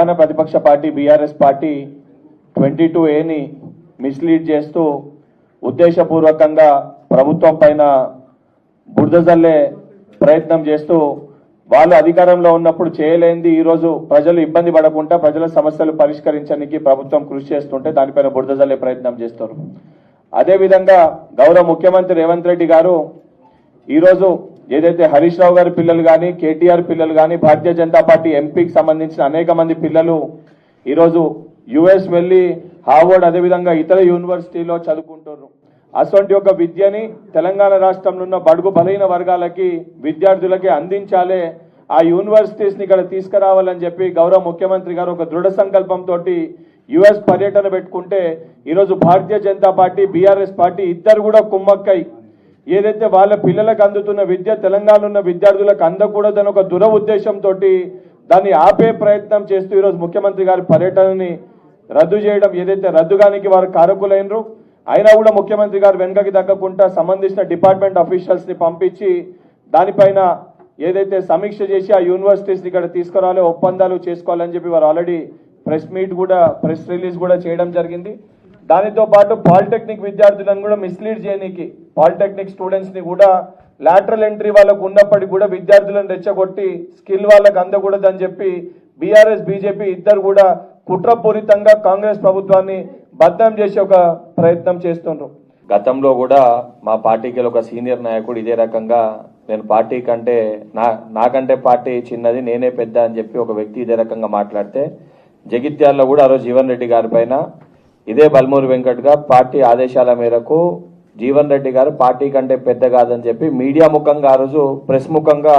ప్రధాన ప్రతిపక్ష party BRS party 22A mislead చేస్తూ ఉద్దేశపూర్వకంగా ప్రభుత్వం పైన బురద జల్లే ప్రయత్నం చేస్తూ వాళ్ళు అధికారంలో ఉన్నప్పుడు చేయలేంది ఈరోజు ప్రజలు ఇబ్బంది పడకుండా ప్రజల సమస్యలు పరిష్కరించడానికి ప్రభుత్వం కృషి చేస్తుంటే దానిపైన బురద జల్లే ప్రయత్నం చేస్తారు. అదేవిధంగా గౌరవ ముఖ్యమంత్రి రేవంత్ రెడ్డి గారు ఈరోజు ఏదైతే హరీష్ రావు గారి పిల్లలు కానీ కేటీఆర్ పిల్లలు కానీ భారతీయ జనతా పార్టీ ఎంపీకి సంబంధించిన అనేక మంది పిల్లలు ఈరోజు యుఎస్ వెళ్ళి హార్వర్డ్ అదేవిధంగా ఇతర యూనివర్సిటీలో చదువుకుంటున్నారు. అటువంటి ఒక విద్యని తెలంగాణ రాష్ట్రంలో ఉన్న బడుగు బలహీన వర్గాలకి విద్యార్థులకి అందించాలే, ఆ యూనివర్సిటీస్ని ఇక్కడ తీసుకురావాలని చెప్పి గౌరవ ముఖ్యమంత్రి గారు ఒక దృఢ సంకల్పంతో యుఎస్ పర్యటన పెట్టుకుంటే ఈరోజు Bharatiya Janata party BRS party ఇద్దరు కూడా కుమ్మక్కై ఏదైతే వాళ్ళ పిల్లలకు అందుతున్న విద్య తెలంగాణలో ఉన్న విద్యార్థులకు అందకూడదని ఒక దుర ఉద్దేశంతో దాన్ని ఆపే ప్రయత్నం చేస్తూ ఈరోజు ముఖ్యమంత్రి గారి పర్యటనని రద్దు చేయడం, ఏదైతే రద్దుగానికి వారు కారకులైనరు అయినా కూడా ముఖ్యమంత్రి గారు వెనుకకి తగ్గకుండా సంబంధించిన డిపార్ట్మెంట్ ఆఫీషియల్స్ ని పంపించి దానిపైన ఏదైతే సమీక్ష చేసి ఆ యూనివర్సిటీస్ ఇక్కడ తీసుకురావాలి, ఒప్పందాలు చేసుకోవాలని చెప్పి వారు ఆల్రెడీ ప్రెస్ రిలీజ్ కూడా చేయడం జరిగింది. దానితో పాటు పాలిటెక్నిక్ విద్యార్థులను కూడా మిస్లీడ్ చేయడానికి పాలిటెక్నిక్ స్టూడెంట్స్ ని కూడా లాటరల్ ఎంట్రీ వాళ్ళకు ఉన్నప్పటికీ కూడా విద్యార్థులను రెచ్చగొట్టి స్కిల్ వాళ్ళకు అందకూడదని చెప్పి బీఆర్ఎస్ బీజేపీ ఇద్దరు కూడా కుట్రపూరితంగా కాంగ్రెస్ ప్రభుత్వాన్ని బద్నాం చేసే ఒక ప్రయత్నం చేస్తున్నారు. గతంలో కూడా మా పార్టీకి ఒక సీనియర్ నాయకుడు ఇదే రకంగా నేను పార్టీ కంటే నాకంటే పార్టీ చిన్నది నేనే పెద్ద అని చెప్పి ఒక వ్యక్తి ఇదే రకంగా మాట్లాడితే జగిత్యాలలో కూడా ఆ రోజు జీవన్ రెడ్డి గారి పైన ఇదే బల్మూరి వెంకట్గా పార్టీ ఆదేశాల మేరకు జీవన్ రెడ్డి గారు పార్టీ కంటే పెద్ద కాదని చెప్పి మీడియా ముఖంగా ఆ రోజు ప్రెస్ ముఖంగా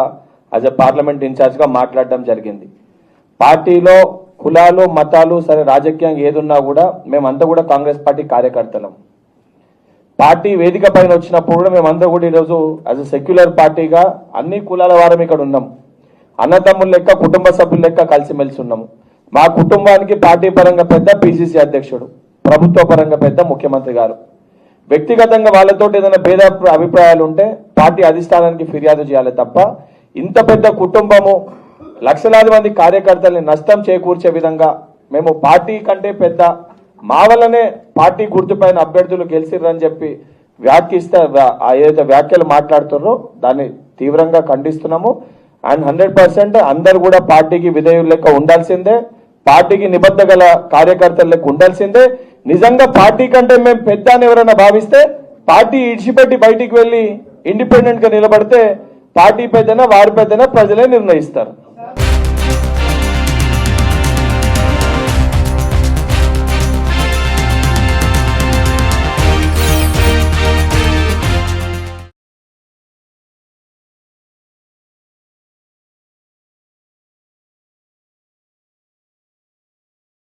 యాజ్ ఎ పార్లమెంట్ ఇన్ఛార్జ్గా మాట్లాడడం జరిగింది. పార్టీలో కులాలు మతాలు సరే రాజకీయంగా ఏదున్నా కూడా మేమంతా కూడా కాంగ్రెస్ పార్టీ కార్యకర్తలం. పార్టీ వేదిక పైన వచ్చినప్పుడు కూడా మేమంతా కూడా ఈరోజు యాజ్ ఎ సెక్యులర్ పార్టీగా అన్ని కులాల వారం ఇక్కడ ఉన్నాం. అన్నదమ్ముల లెక్క కుటుంబ సభ్యుల లెక్క కలిసిమెలిసి ఉన్నాము. మా కుటుంబానికి పార్టీ పరంగా పెద్ద పిసిసి అధ్యక్షుడు, ప్రభుత్వ పరంగా పెద్ద ముఖ్యమంత్రి గారు. వ్యక్తిగతంగా వాళ్ళతో ఏదైనా భేద అభిప్రాయాలు ఉంటే పార్టీ అధిష్టానానికి ఫిర్యాదు చేయాలి తప్ప ఇంత పెద్ద కుటుంబము లక్షలాది మంది కార్యకర్తల్ని నష్టం చేకూర్చే విధంగా మేము పార్టీ కంటే పెద్ద మా వల్లనే పార్టీ గుర్తుపైన అభ్యర్థులు గెలిచిర్రని చెప్పి ఏదైతే వ్యాఖ్యలు మాట్లాడుతున్నారో దాన్ని తీవ్రంగా ఖండిస్తున్నాము. అండ్ 100% అందరు కూడా పార్టీకి విధేయుల లెక్క ఉండాల్సిందే, పార్టీకి నిబద్ధ గల కార్యకర్తల లెక్క ఉండాల్సిందే. నిజంగా పార్టీ కంటే మేము పెద్ద అని ఎవరైనా భావిస్తే పార్టీ ఇడిచిపెట్టి బయటికి వెళ్ళి ఇండిపెండెంట్ గా నిలబడితే పార్టీ పెద్దనా వారి పెద్దనా ప్రజలే నిర్ణయిస్తారు.